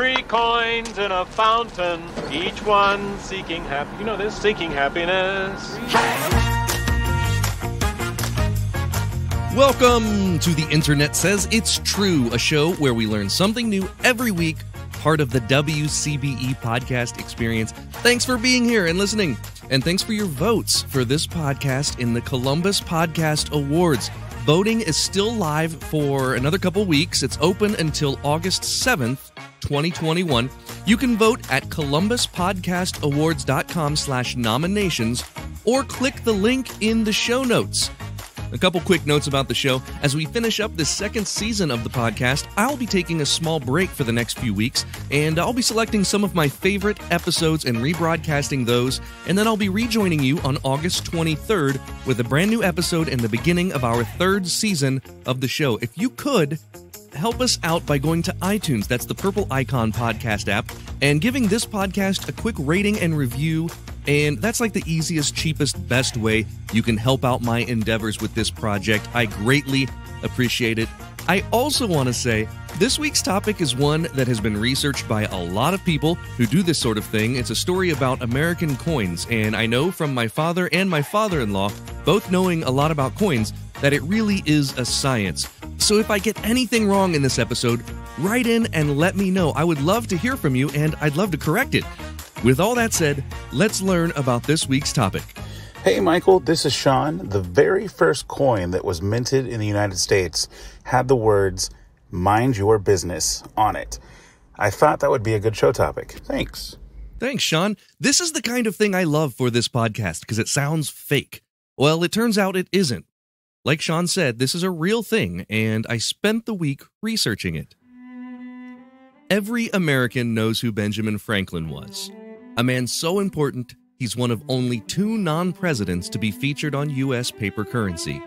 3 coins in a fountain, each one seeking seeking happiness. Welcome to The Internet Says It's True, a show where we learn something new every week, part of the WCBE podcast experience. Thanks for being here and listening, and thanks for your votes for this podcast in the Columbus Podcast Awards. Voting is still live for another couple weeks. It's open until August 7th, 2021. You can vote at columbuspodcastawards.com/nominations or click the link in the show notes. A couple quick notes about the show. As we finish up the second season of the podcast, I'll be taking a small break for the next few weeks, and I'll be selecting some of my favorite episodes and rebroadcasting those, and then I'll be rejoining you on August 23rd with a brand new episode in the beginning of our third season of the show. If you could, help us out by going to iTunes, that's the purple icon podcast app, and giving this podcast a quick rating and review. And that's like the easiest, cheapest, best way you can help out my endeavors with this project. I greatly appreciate it. I also want to say this week's topic is one that has been researched by a lot of people who do this sort of thing. It's a story about American coins, and I know from my father and my father-in-law, both knowing a lot about coins, that it really is a science. So if I get anything wrong in this episode, write in and let me know. I would love to hear from you, and I'd love to correct it. With all that said, let's learn about this week's topic. Hey, Michael, this is Sean. The very first coin that was minted in the United States had the words, "Mind your business," on it. I thought that would be a good show topic. Thanks. Thanks, Sean. This is the kind of thing I love for this podcast because it sounds fake. Well, it turns out it isn't. Like Sean said, this is a real thing, and I spent the week researching it. Every American knows who Benjamin Franklin was. A man so important, he's one of only 2 non-presidents to be featured on U.S. paper currency.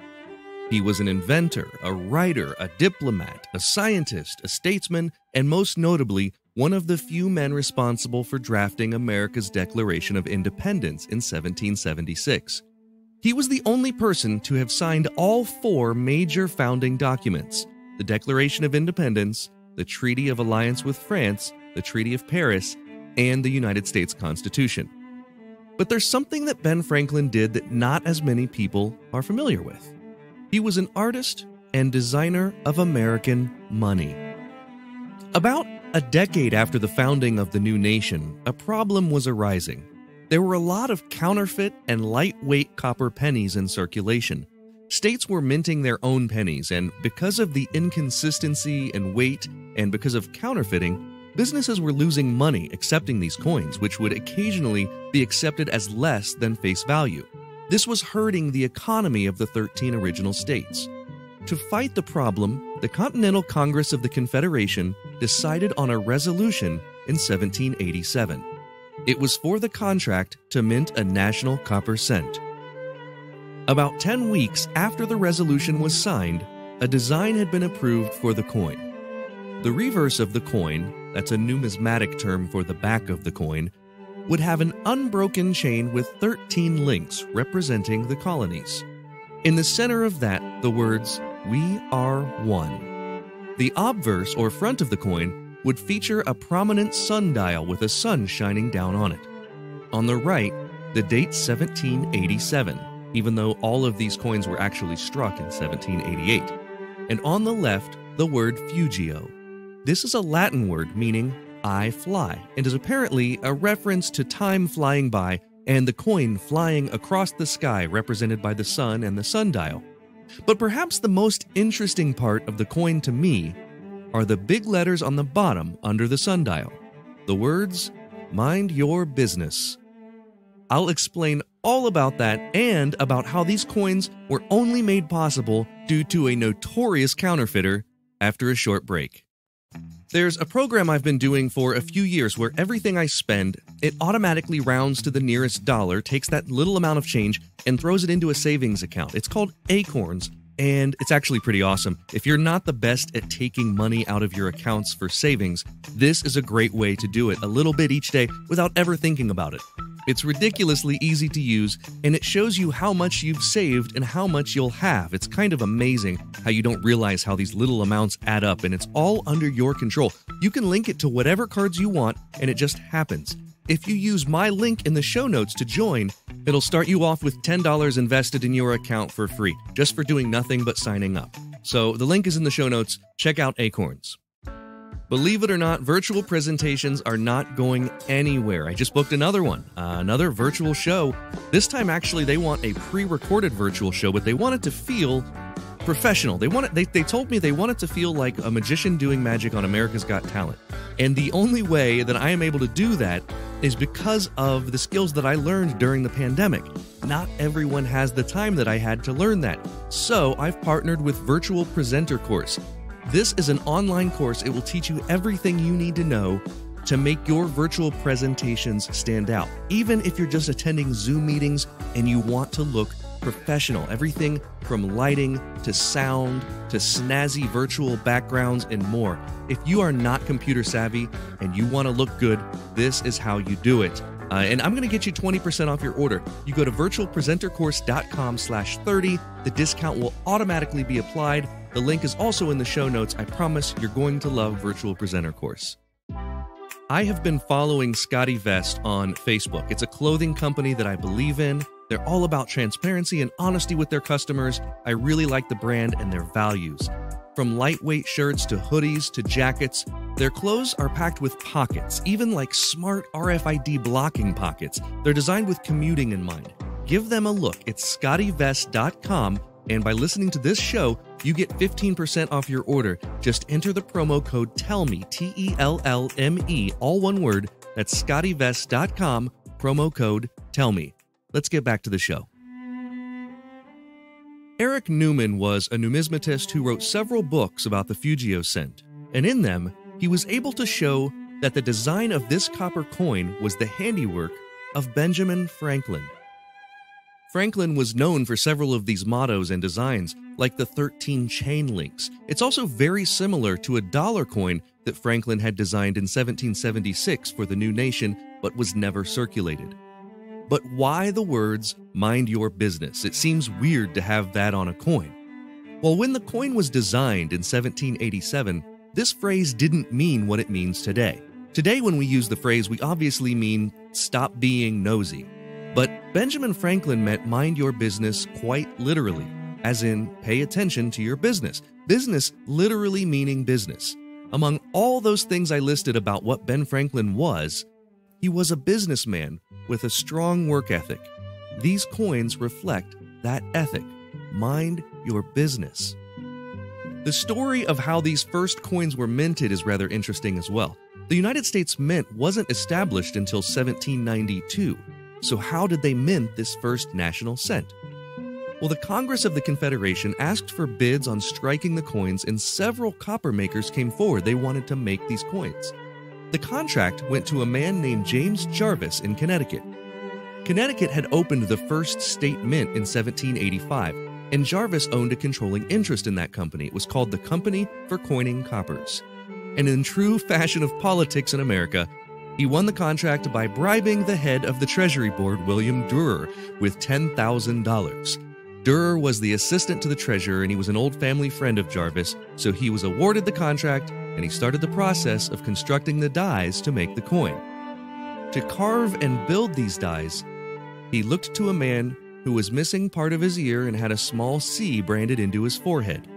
He was an inventor, a writer, a diplomat, a scientist, a statesman, and most notably, one of the few men responsible for drafting America's Declaration of Independence in 1776. He was the only person to have signed all 4 major founding documents: the Declaration of Independence, the Treaty of Alliance with France, the Treaty of Paris, and the United States Constitution. But there's something that Ben Franklin did that not as many people are familiar with. He was an artist and designer of American money. About a decade after the founding of the new nation, a problem was arising. There were a lot of counterfeit and lightweight copper pennies in circulation. States were minting their own pennies, and because of the inconsistency in weight and because of counterfeiting, businesses were losing money accepting these coins, which would occasionally be accepted as less than face value. This was hurting the economy of the 13 original states. To fight the problem, the Continental Congress of the Confederation decided on a resolution in 1787. It was for the contract to mint a national copper cent. About 10 weeks after the resolution was signed, a design had been approved for the coin. The reverse of the coin, that's a numismatic term for the back of the coin, would have an unbroken chain with 13 links representing the colonies. In the center of that, the words, "We are one." The obverse, or front of the coin, would feature a prominent sundial with a sun shining down on it. On the right, the date 1787, even though all of these coins were actually struck in 1788. And on the left, the word Fugio. This is a Latin word meaning "I fly," and is apparently a reference to time flying by and the coin flying across the sky represented by the sun and the sundial. But perhaps the most interesting part of the coin to me are the big letters on the bottom under the sundial. The words, "Mind your business." I'll explain all about that and about how these coins were only made possible due to a notorious counterfeiter after a short break. There's a program I've been doing for a few years where everything I spend, it automatically rounds to the nearest dollar, takes that little amount of change, and throws it into a savings account. It's called Acorns, and it's actually pretty awesome. If you're not the best at taking money out of your accounts for savings, this is a great way to do it, a little bit each day without ever thinking about it. It's ridiculously easy to use, and it shows you how much you've saved and how much you'll have. It's kind of amazing how you don't realize how these little amounts add up, and it's all under your control. You can link it to whatever cards you want, and it just happens. If you use my link in the show notes to join, it'll start you off with $10 invested in your account for free, just for doing nothing but signing up. So the link is in the show notes. Check out Acorns. Believe it or not, virtual presentations are not going anywhere. I just booked another one, another virtual show. This time, actually, they want a pre-recorded virtual show, but they want it to feel professional. They told me they want it to feel like a magician doing magic on America's Got Talent. And the only way that I am able to do that is because of the skills that I learned during the pandemic. Not everyone has the time that I had to learn that. So I've partnered with Virtual Presenter Course. This is an online course. It will teach you everything you need to know to make your virtual presentations stand out. Even if you're just attending Zoom meetings and you want to look professional, everything from lighting to sound to snazzy virtual backgrounds and more. If you are not computer savvy and you want to look good, this is how you do it. And I'm going to get you 20% off your order. You go to virtualpresentercourse.com/30. The discount will automatically be applied. The link is also in the show notes. I promise you're going to love Virtual Presenter Course. I have been following Scotty Vest on Facebook. It's a clothing company that I believe in. They're all about transparency and honesty with their customers. I really like the brand and their values. From lightweight shirts to hoodies to jackets, their clothes are packed with pockets, even like smart RFID blocking pockets. They're designed with commuting in mind. Give them a look. It's scottyvest.com, and by listening to this show, you get 15% off your order. Just enter the promo code TELLME, TELLME, all one word. That's scottyvest.com, promo code TELLME. Let's get back to the show. Eric Newman was a numismatist who wrote several books about the Fugio Cent, and in them, he was able to show that the design of this copper coin was the handiwork of Benjamin Franklin. Franklin was known for several of these mottos and designs, like the 13 chain links. It's also very similar to a dollar coin that Franklin had designed in 1776 for the new nation, but was never circulated. But why the words, "mind your business"? It seems weird to have that on a coin. Well, when the coin was designed in 1787, this phrase didn't mean what it means today. Today, when we use the phrase, we obviously mean stop being nosy. But Benjamin Franklin meant mind your business quite literally, as in pay attention to your business. Business literally meaning business. Among all those things I listed about what Ben Franklin was, he was a businessman with a strong work ethic. These coins reflect that ethic. Mind your business. The story of how these first coins were minted is rather interesting as well. The United States Mint wasn't established until 1792. So how did they mint this first national cent? Well, the Congress of the Confederation asked for bids on striking the coins, and several copper makers came forward. They wanted to make these coins. The contract went to a man named James Jarvis in Connecticut. Connecticut had opened the first state mint in 1785, and Jarvis owned a controlling interest in that company. It was called the Company for Coining Coppers. And in true fashion of politics in America, he won the contract by bribing the head of the Treasury Board, William Durer, with $10,000. Durer was the assistant to the treasurer, and he was an old family friend of Jarvis, so he was awarded the contract, and he started the process of constructing the dies to make the coin. To carve and build these dies, he looked to a man who was missing part of his ear and had a small C branded into his forehead.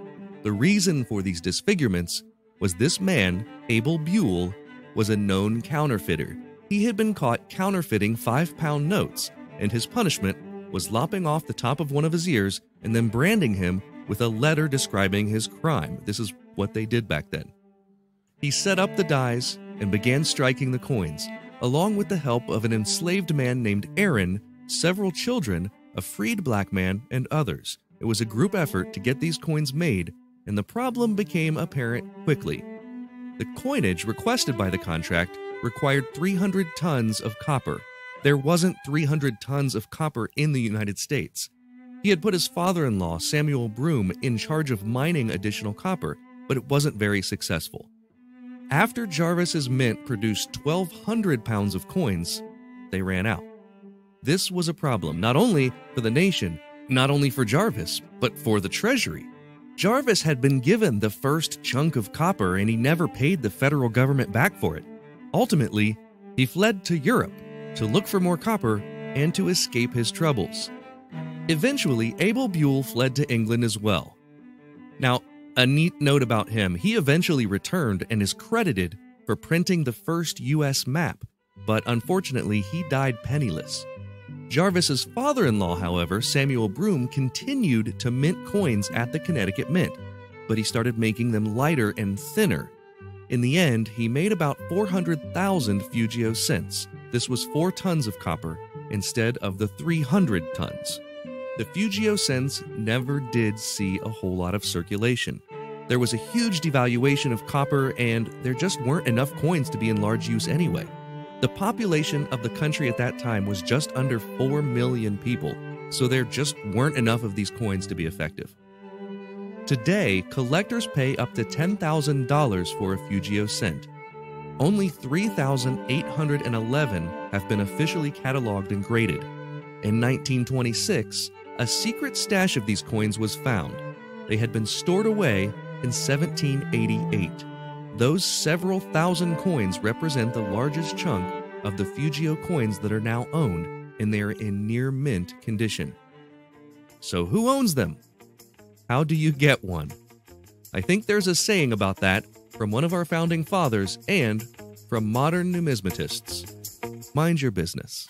The reason for these disfigurements was this man, Abel Buell, was a known counterfeiter. He had been caught counterfeiting 5-pound notes, and his punishment was lopping off the top of one of his ears and then branding him with a letter describing his crime. This is what they did back then. He set up the dies and began striking the coins, along with the help of an enslaved man named Aaron, several children, a freed black man, and others. It was a group effort to get these coins made, and the problem became apparent quickly. The coinage requested by the contract required 300 tons of copper. There wasn't 300 tons of copper in the United States. He had put his father-in-law, Samuel Broome, in charge of mining additional copper, but it wasn't very successful. After Jarvis's mint produced 1,200 pounds of coins, they ran out. This was a problem not only for the nation, not only for Jarvis, but for the Treasury. Jarvis had been given the first chunk of copper and he never paid the federal government back for it. Ultimately, he fled to Europe to look for more copper and to escape his troubles. Eventually, Abel Buell fled to England as well. Now, a neat note about him, he eventually returned and is credited for printing the first U.S. map, but unfortunately, he died penniless. Jarvis's father-in-law, however, Samuel Broome, continued to mint coins at the Connecticut Mint, but he started making them lighter and thinner. In the end, he made about 400,000 Fugio cents. This was 4 tons of copper instead of the 300 tons. The Fugio cents never did see a whole lot of circulation. There was a huge devaluation of copper, and there just weren't enough coins to be in large use anyway. The population of the country at that time was just under 4 million people, so there just weren't enough of these coins to be effective. Today, collectors pay up to $10,000 for a Fugio cent. Only 3,811 have been officially cataloged and graded. In 1926, a secret stash of these coins was found. They had been stored away in 1788. Those several thousand coins represent the largest chunk of the Fugio coins that are now owned, and they are in near mint condition. So who owns them? How do you get one? I think there's a saying about that from one of our founding fathers and from modern numismatists. Mind your business.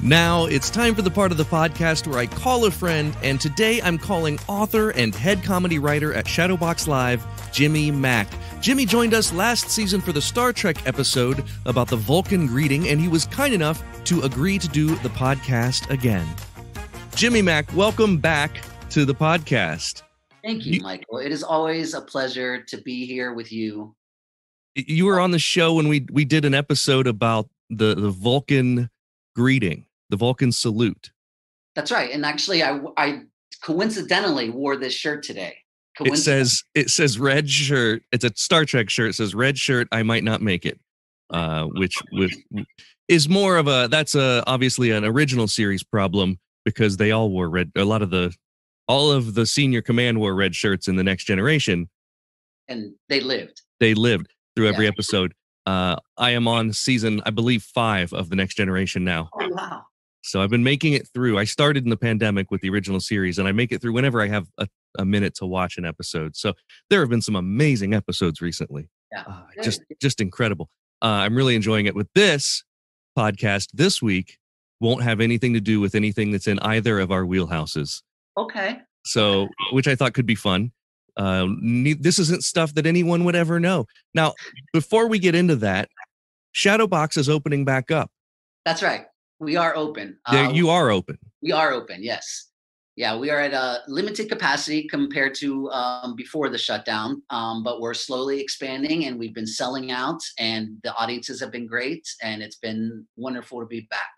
Now it's time for the part of the podcast where I call a friend, and today I'm calling author and head comedy writer at Shadowbox Live, Jimmy Mak. Jimmy joined us last season for the Star Trek episode about the Vulcan greeting, and he was kind enough to agree to do the podcast again. Jimmy Mak, welcome back to the podcast. Thank you, Michael. It is always a pleasure to be here with you. You were on the show when we did an episode about the Vulcan greeting, the Vulcan salute. That's right. And actually, I coincidentally wore this shirt today. It says red shirt. It's a Star Trek shirt. It says red shirt, I might not make it. Which is more of that's obviously an original series problem, because they all wore red. All of the senior command wore red shirts in the Next Generation. And they lived. They lived through every episode. I am on season, I believe, 5 of the Next Generation now. Oh, wow. So I've been making it through. I started in the pandemic with the original series, and I make it through whenever I have a minute to watch an episode. So there have been some amazing episodes recently. Yeah. Just incredible. I'm really enjoying it. With this podcast this week, won't have anything to do with anything that's in either of our wheelhouses. Okay. So, which I thought could be fun. This isn't stuff that anyone would ever know. Now, before we get into that, Shadowbox is opening back up. That's right. We are open. You are open. We are open, yes. Yeah, we are at a limited capacity compared to before the shutdown, but we're slowly expanding, and we've been selling out, and the audiences have been great, and it's been wonderful to be back.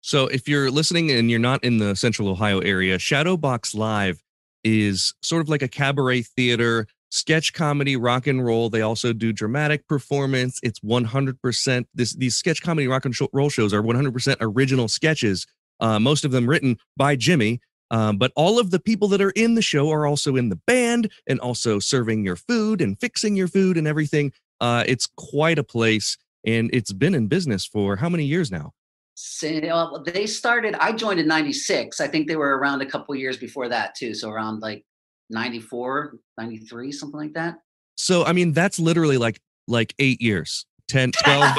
So if you're listening and you're not in the Central Ohio area, Shadowbox Live is sort of like a cabaret theater, sketch comedy, rock and roll. They also do dramatic performance. It's 100%. These sketch comedy, rock and roll shows are 100% original sketches, most of them written by Jimmy. But all of the people that are in the show are also in the band and also serving your food and fixing your food and everything. It's quite a place, and it's been in business for how many years now? So they started, I joined in 96. I think they were around a couple years before that too. So around like 94, 93, something like that. So, I mean, that's literally like 8 years, 10, 12,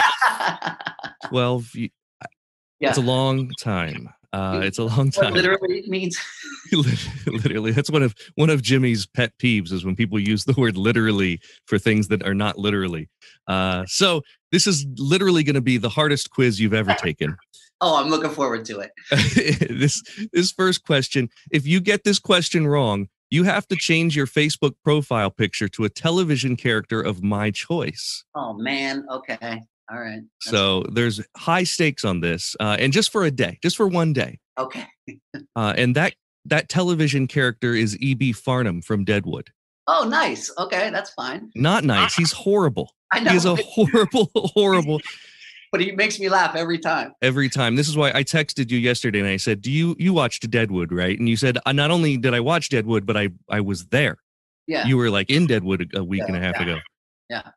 12. Yeah. It's a long time. It's a long time. What literally means. Literally. That's one of Jimmy's pet peeves is when people use the word literally for things that are not literally. So this is literally going to be the hardest quiz you've ever taken. Oh, I'm looking forward to it. This first question, if you get this question wrong, you have to change your Facebook profile picture to a television character of my choice. Oh, man. Okay. All right. So there's high stakes on this, and just for a day, just for one day. Okay. And that television character is E.B. Farnham from Deadwood. Oh, nice. Okay, that's fine. Not nice. He's horrible. I know. He is a horrible. But he makes me laugh every time. Every time. This is why I texted you yesterday and I said, "Do you watched Deadwood, right?" And you said, "Not only did I watch Deadwood, but I was there." Yeah. You were like in Deadwood a week and a half ago. Yeah.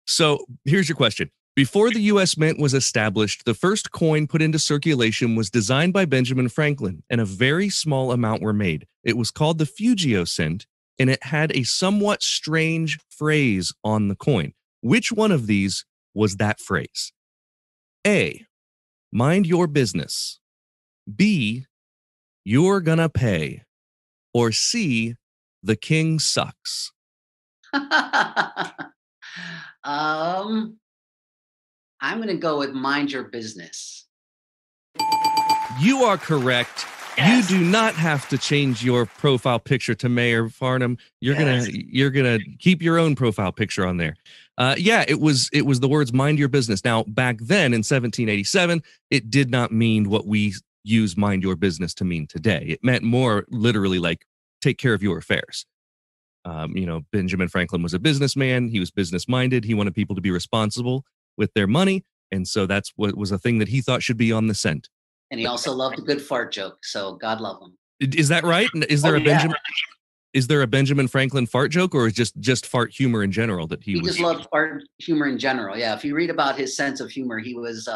So here's your question. Before the U.S. Mint was established, the first coin put into circulation was designed by Benjamin Franklin, and a very small amount were made. It was called the Fugio Cent, and it had a somewhat strange phrase on the coin. Which one of these was that phrase? A, mind your business. B, you're gonna pay. Or C, the king sucks. I'm going to go with mind your business. You are correct. Yes. You do not have to change your profile picture to Mayor Farnham. You're gonna keep your own profile picture on there. It was the words "mind your business." Now, back then in 1787, it did not mean what we use "mind your business" to mean today. It meant more literally like take care of your affairs. Benjamin Franklin was a businessman. He was business minded. He wanted people to be responsible with their money, and so that's what was a thing that he thought should be on the cent. And he also loved a good fart joke, so God love him. Is that right? Is there Is there a Benjamin Franklin fart joke, or is just fart humor in general that he just loved fart humor in general? Yeah, if you read about his sense of humor, he was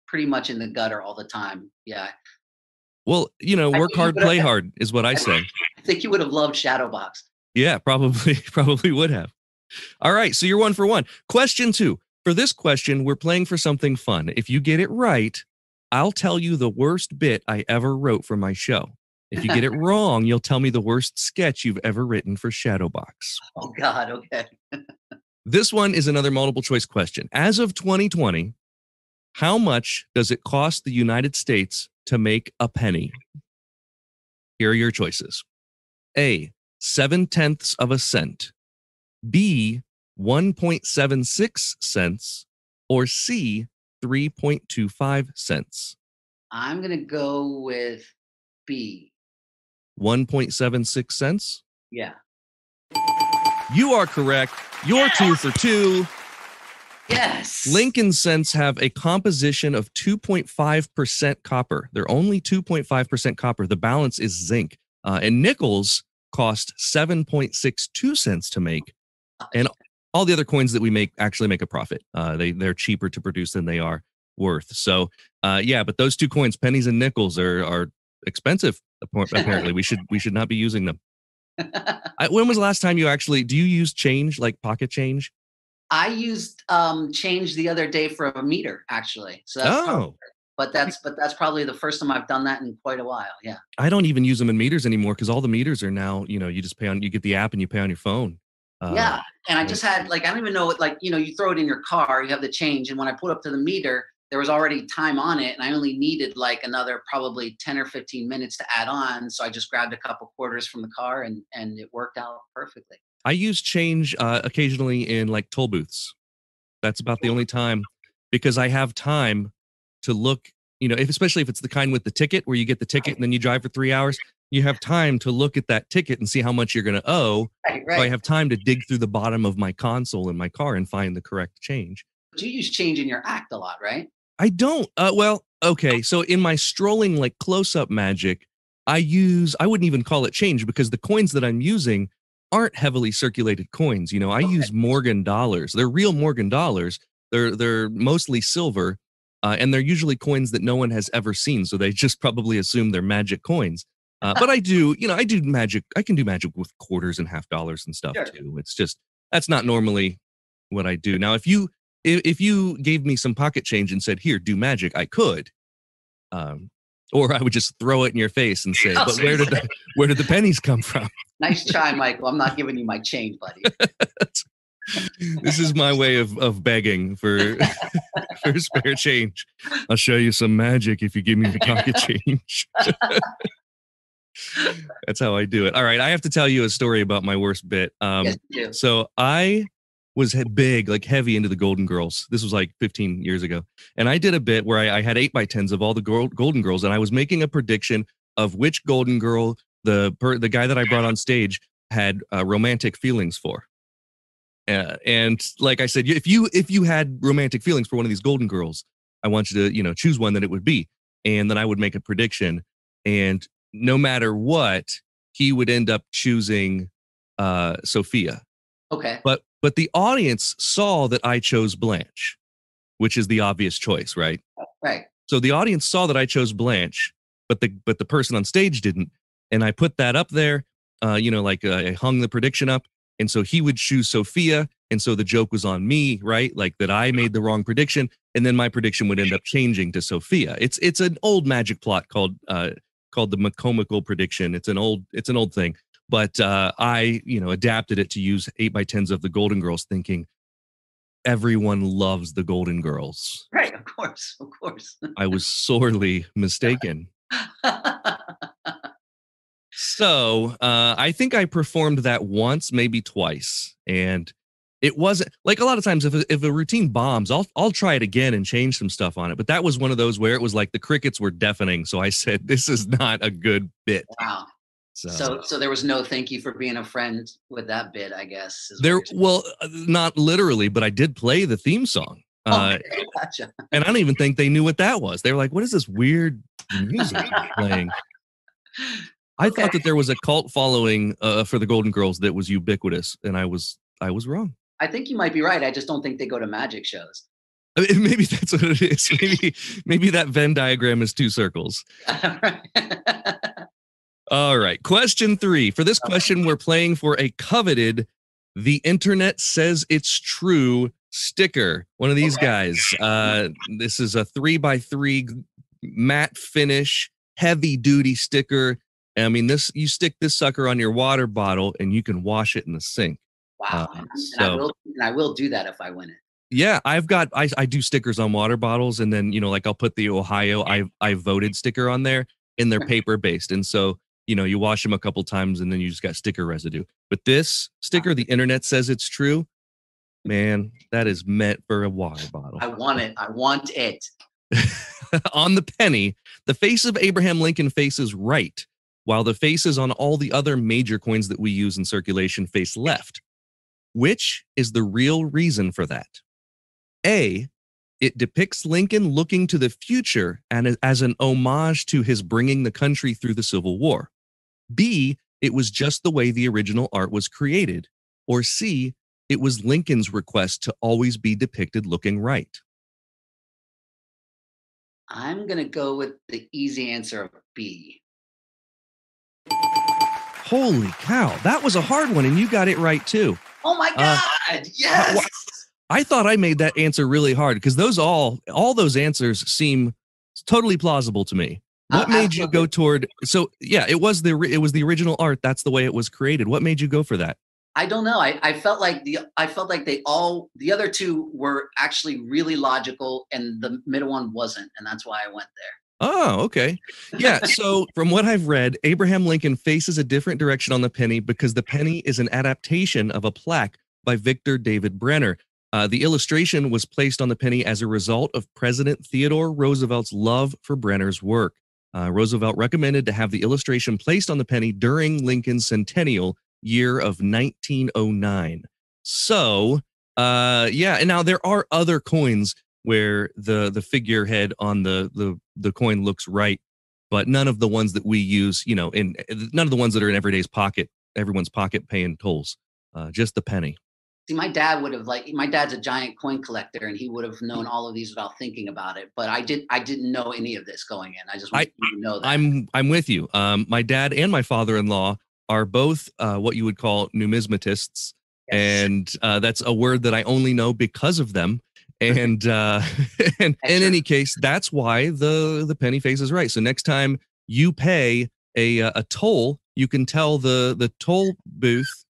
pretty much in the gutter all the time. Yeah. Well, work hard, play hard is what I say. I think you would have loved Shadowbox. Yeah, probably would have. All right, so you're 1 for 1. Question 2. For this question, we're playing for something fun. If you get it right, I'll tell you the worst bit I ever wrote for my show. If you get it wrong, you'll tell me the worst sketch you've ever written for Shadowbox. Oh, God, okay. This one is another multiple choice question. As of 2020, how much does it cost the United States to make a penny? Here are your choices. A, 7/10 of a cent. B, 1.76 cents. Or C, 3.25 cents. I'm going to go with B. 1.76 cents? Yeah. You are correct. You're 2 for 2. Yes. Lincoln cents have a composition of 2.5% copper. They're only 2.5% copper. The balance is zinc. And nickels cost 7.62 cents to make. And all the other coins that we make actually make a profit. They're cheaper to produce than they are worth. So, but those 2 coins, pennies and nickels, are expensive. Apparently, we should not be using them. When was the last time do you use change, like pocket change? I used change the other day for a meter, actually. So that's probably the first time I've done that in quite a while. Yeah. I don't even use them in meters anymore because all the meters are now, you just pay on, you get the app and you pay on your phone. Yeah. And I just had I don't even know what, you throw it in your car, you have the change. And when I put up to the meter, there was already time on it. And I only needed another probably 10 or 15 minutes to add on. So I just grabbed a couple quarters from the car and it worked out perfectly. I use change occasionally in toll booths. That's about the only time, because I have time to look, especially if it's the kind with the ticket where you get the ticket and then you drive for 3 hours. You have time to look at that ticket and see how much you're going to owe. Right. So I have time to dig through the bottom of my console in my car and find the correct change. But you use change in your act a lot, right? I don't. Okay. So in my strolling, close-up magic, I wouldn't even call it change because the coins that I'm using aren't heavily circulated coins. I use Morgan dollars. They're real Morgan dollars. They're mostly silver, and they're usually coins that no one has ever seen. So they just probably assume they're magic coins. But I do magic. I can do magic with quarters and $50 and stuff too. It's just, that's not normally what I do. Now, if you gave me some pocket change and said, "Here, do magic," I could. Or I would just throw it in your face and say, "But where did the pennies come from?" Nice try, Michael. I'm not giving you my change, buddy. This is my way of begging for spare change. I'll show you some magic if you give me the pocket change. That's how I do it. All right, I have to tell you a story about my worst bit. Yes, you do. So I was big, heavy into the Golden Girls. This was 15 years ago. And I did a bit where I had 8x10s of all the Golden Girls, and I was making a prediction of which Golden Girl the guy that I brought on stage had romantic feelings for. And like I said, if you had romantic feelings for one of these Golden Girls, I want you to, choose one that it would be. And then I would make a prediction. And no matter what, he would end up choosing Sophia. Okay. But the audience saw that I chose Blanche, which is the obvious choice, right? Right. So the audience saw that I chose Blanche, but the person on stage didn't. And I put that up there, I hung the prediction up. And so he would choose Sophia. And so the joke was on me, right? Like that I made the wrong prediction. And then my prediction would end up changing to Sophia. It's an old magic plot called the Comical Prediction. It's an old thing. But I adapted it to use 8x10s of the Golden Girls, thinking everyone loves the Golden Girls. Right, of course. I was sorely mistaken. So I think I performed that once, maybe twice, and it wasn't like a lot of times. If a routine bombs, I'll try it again and change some stuff on it. But that was one of those where it was like the crickets were deafening. So I said, "This is not a good bit." Wow. So there was no thank you for being a friend with that bit, I guess. Not literally, but I did play the theme song. Okay, gotcha. And I don't even think they knew what that was. They were like, "What is this weird music playing?" I thought that there was a cult following for the Golden Girls that was ubiquitous, and I was wrong. I think you might be right. I just don't think they go to magic shows. I mean, maybe that's what it is. Maybe that Venn diagram is two circles. All right. Question 3. For this question, we're playing for a coveted "The Internet Says It's True" sticker. One of these guys. This is a 3x3 matte finish, heavy duty sticker. I mean, you stick this sucker on your water bottle and you can wash it in the sink. Wow. And I will do that if I win it. Yeah, I do stickers on water bottles, and then, I'll put the Ohio I voted sticker on there, and they're paper based. And so, you wash them a couple times and then you just got sticker residue. But this sticker, "The Internet Says It's True," man, that is meant for a water bottle. I want it. On the penny, the face of Abraham Lincoln faces right, while the faces on all the other major coins that we use in circulation face left. Which is the real reason for that? A, it depicts Lincoln looking to the future and as an homage to his bringing the country through the Civil War. B, it was just the way the original art was created. Or C, it was Lincoln's request to always be depicted looking right. I'm going to go with the easy answer of B. Holy cow, that was a hard one, and you got it right too. Oh my God, yes! I thought I made that answer really hard because all those answers seem totally plausible to me. What made you go toward? So yeah, it was the original art. That's the way it was created. What made you go for that? I don't know. I felt like the other two were actually really logical, and the middle one wasn't, and that's why I went there. Oh, okay. Yeah, so from what I've read, Abraham Lincoln faces a different direction on the penny because the penny is an adaptation of a plaque by Victor David Brenner. The illustration was placed on the penny as a result of President Theodore Roosevelt's love for Brenner's work. Roosevelt recommended to have the illustration placed on the penny during Lincoln's centennial year of 1909. So, and now there are other coins where the figurehead on the coin looks right, but none of the ones that we use, none of the ones that are in everyone's pocket paying tolls, just the penny. See, my dad's a giant coin collector, and he would have known all of these without thinking about it. But I didn't know any of this going in. I just wanted you to know that. I'm with you. My dad and my father-in-law are both what you would call numismatists, yes. And that's a word that I only know because of them. And in any case, that's why the penny face is right. So next time you pay a toll, you can tell the toll booth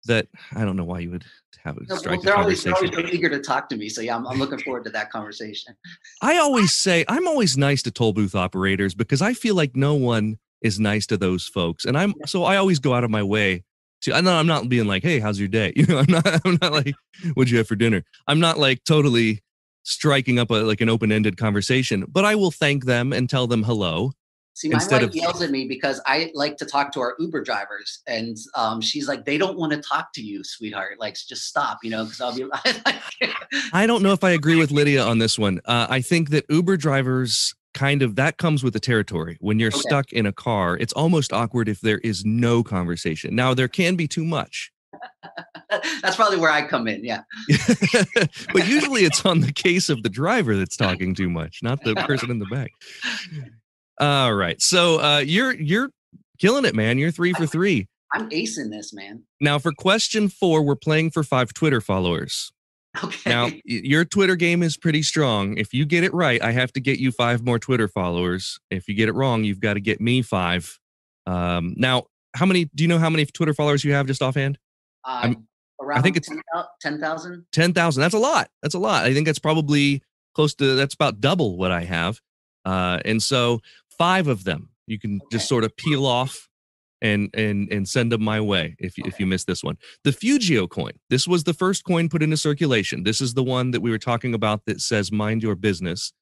that I don't know why you would have a strike. They're always so eager to talk to me. So yeah, I'm looking forward to that conversation. I always say I'm always nice to toll booth operators because I feel like no one is nice to those folks, and I always go out of my way. I'm not being like, "Hey, how's your day?" I'm not like, "What'd you have for dinner?" I'm not like totally striking up an open-ended conversation, but I will thank them and tell them hello. See, my instead wife of yells at me because I like to talk to our Uber drivers, and she's like, "They don't want to talk to you, sweetheart. Like, just stop, because I'll be like." I don't know if I agree with Lydia on this one. I think that Uber drivers that comes with the territory. When you're Okay. stuck in a car, it's almost awkward if there is no conversation. Now, there can be too much. That's probably where I come in. Yeah. But usually it's on the case of the driver that's talking too much, not the person in the back. All right. So you're killing it, man. You're 3 for 3. I'm acing this, man. Now, for question 4, we're playing for 5 Twitter followers. Okay. Now, your Twitter game is pretty strong. If you get it right, I have to get you 5 more Twitter followers. If you get it wrong, you've got to get me 5. Now, do you know how many Twitter followers you have just offhand? Around, I think it's 10,000. 10,000. That's a lot. That's a lot. I think that's probably that's about double what I have. And so 5 of them you can just sort of peel off and send them my way if you miss this one. The Fugio coin. This was the first coin put into circulation. This is the one that we were talking about that says "Mind your business."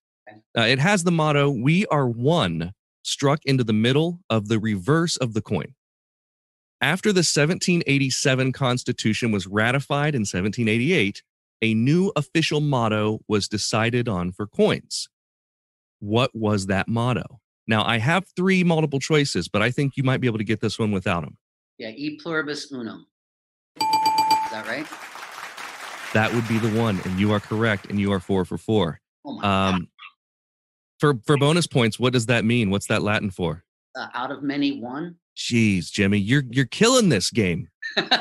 It has the motto "We are one" struck into the middle of the reverse of the coin. After the 1787 Constitution was ratified in 1788, a new official motto was decided on for coins. What was that motto? Now, I have 3 multiple choices, but I think you might be able to get this one without them. Yeah, e pluribus unum. Is that right? That would be the one, and you are correct, and you are 4 for 4. Oh my God. For bonus points, what does that mean? What's that Latin for? Out of many, one. Jeez, Jimmy, you're killing this game.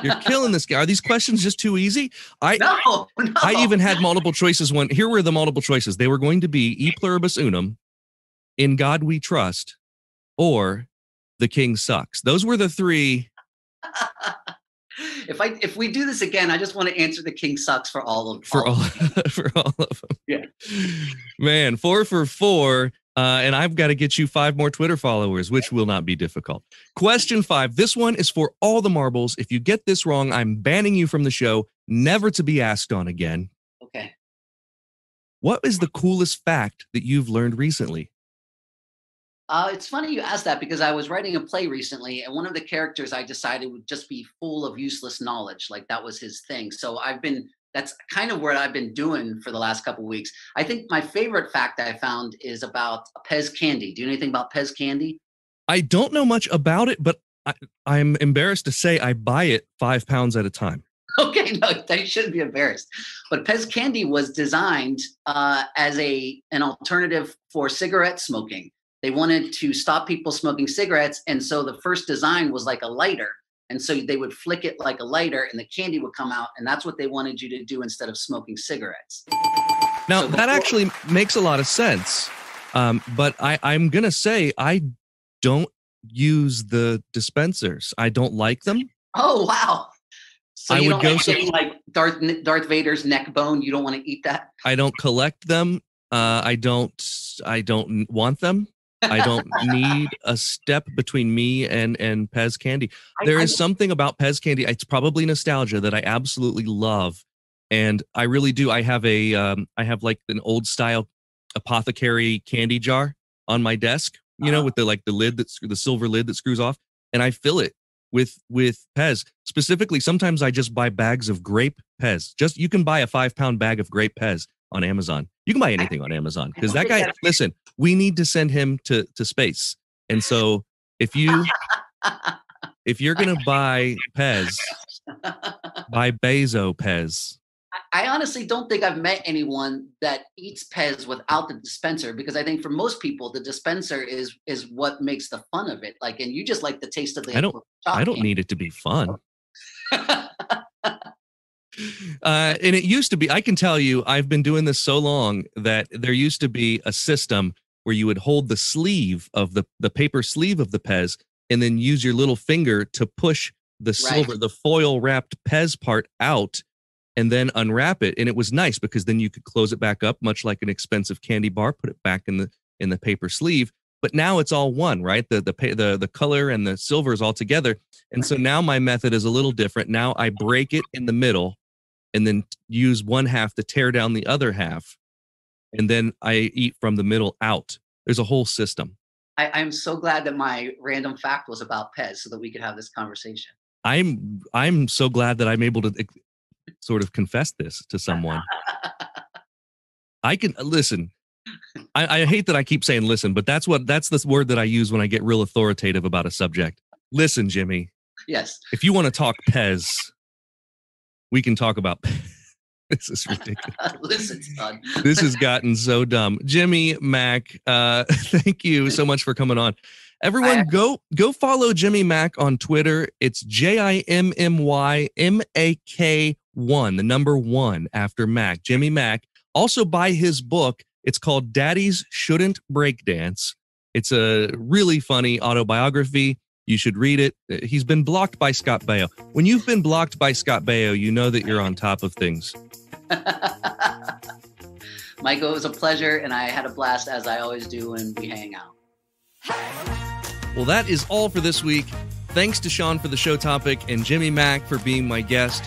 You're killing this game. Are these questions just too easy? No. I even had multiple choices. Here were the multiple choices. They were going to be e pluribus unum, in God we trust, or the king sucks. Those were the 3. If we do this again, I just want to answer the king sucks for all of for all of them. Yeah. Man, 4 for 4. And I've got to get you 5 more Twitter followers, which will not be difficult. Question 5. This one is for all the marbles. If you get this wrong, I'm banning you from the show, never to be asked on again. Okay. What is the coolest fact that you've learned recently? It's funny you asked that because I was writing a play recently, and one of the characters I decided would just be full of useless knowledge. Like that was his thing. So that's kind of what I've been doing for the last couple of weeks. I think my favorite fact I found is about Pez candy. Do you know anything about Pez candy? I don't know much about it, but I'm embarrassed to say I buy it 5 pounds at a time. Okay, no, you shouldn't be embarrassed. But Pez candy was designed as an alternative for cigarette smoking. They wanted to stop people smoking cigarettes, and so the first design was like a lighter. And so they would flick it like a lighter and the candy would come out. And that's what they wanted you to do instead of smoking cigarettes. Now, that actually makes a lot of sense. But I'm going to say I don't use the dispensers. I don't like them. Oh, wow. So I you would don't go like Darth Vader's neck bone? You don't want to eat that? I don't collect them. I don't want them. I don't need a step between me and Pez candy. There is something about Pez candy. It's probably nostalgia that I absolutely love, and I really do. I have like an old style apothecary candy jar on my desk, with the lid the silver lid that screws off, and I fill it with Pez. Specifically, sometimes I just buy bags of grape Pez. You can buy a 5-pound bag of grape Pez on Amazon. You can buy anything on Amazon because that guy, listen, we need to send him to space. And so if you're going to buy Pez, buy Bezo Pez. I honestly don't think I've met anyone that eats Pez without the dispenser, because I think for most people, the dispenser is what makes the fun of it. Like, and you just like the taste of the I don't need it to be fun. And it used to be, I can tell you, I've been doing this so long that there used to be a system where you would hold the sleeve of the paper sleeve of the Pez and then use your little finger to push the silver, the foil wrapped Pez part out and then unwrap it. And it was nice because then you could close it back up, much like an expensive candy bar, put it back in the paper sleeve. But now it's all one, right? The color and the silver is all together. And so now my method is a little different. Now I break it in the middle and then use one half to tear down the other half. And then I eat from the middle out. There's a whole system. I'm so glad that my random fact was about Pez so that we could have this conversation. I'm so glad that I'm able to sort of confess this to someone. I can listen. I hate that I keep saying listen, but that's the word that I use when I get real authoritative about a subject. Listen, Jimmy. Yes. If you want to talk Pez, we can talk about Pez. This is ridiculous. Listen, son. This has gotten so dumb. Jimmy Mak, thank you so much for coming on. Everyone, go follow Jimmy Mak on Twitter. It's JIMMYMAK1, the number 1 after Mac. Jimmy Mak. Also buy his book. It's called Daddies Shouldn't Breakdance. It's a really funny autobiography. You should read it. He's been blocked by Scott Baio. When you've been blocked by Scott Baio, you know that you're on top of things. Michael, it was a pleasure, and I had a blast, as I always do when we hang out. Well, that is all for this week. Thanks to Sean for the show topic and Jimmy Mak for being my guest.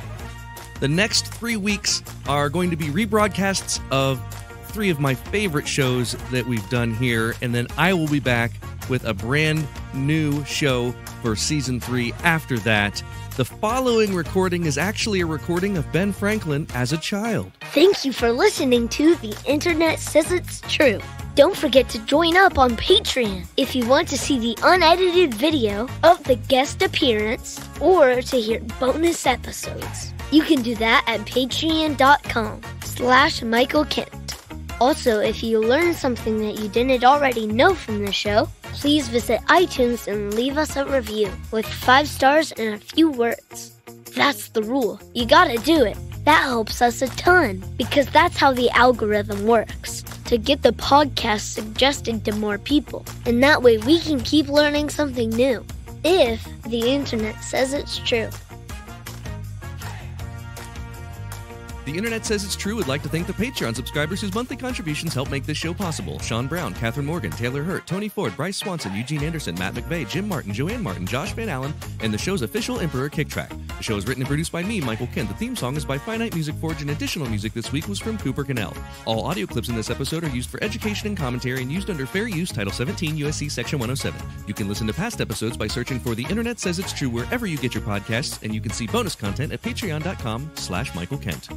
The next 3 weeks are going to be rebroadcasts of 3 of my favorite shows that we've done here, and then I will be back with a brand new show for season 3 after that. The following recording is actually a recording of Ben Franklin as a child. Thank you for listening to The Internet Says It's True. Don't forget to join up on Patreon if you want to see the unedited video of the guest appearance or to hear bonus episodes. You can do that at patreon.com/Michael Kent. Also, if you learned something that you didn't already know from the show, please visit iTunes and leave us a review with 5 stars and a few words. That's the rule. You gotta do it. That helps us a ton because that's how the algorithm works, to get the podcast suggested to more people. And that way we can keep learning something new. If the internet says it's true. The Internet Says It's True would like to thank the Patreon subscribers whose monthly contributions help make this show possible. Sean Brown, Catherine Morgan, Taylor Hurt, Tony Ford, Bryce Swanson, Eugene Anderson, Matt McVeigh, Jim Martin, Joanne Martin, Josh Van Allen, and the show's official Emperor Kick Track. The show is written and produced by me, Michael Kent. The theme song is by Finite Music Forge, and additional music this week was from Cooper Cannell. All audio clips in this episode are used for education and commentary and used under Fair Use Title 17 U.S.C. Section 107. You can listen to past episodes by searching for The Internet Says It's True wherever you get your podcasts, and you can see bonus content at patreon.com/Michael Kent.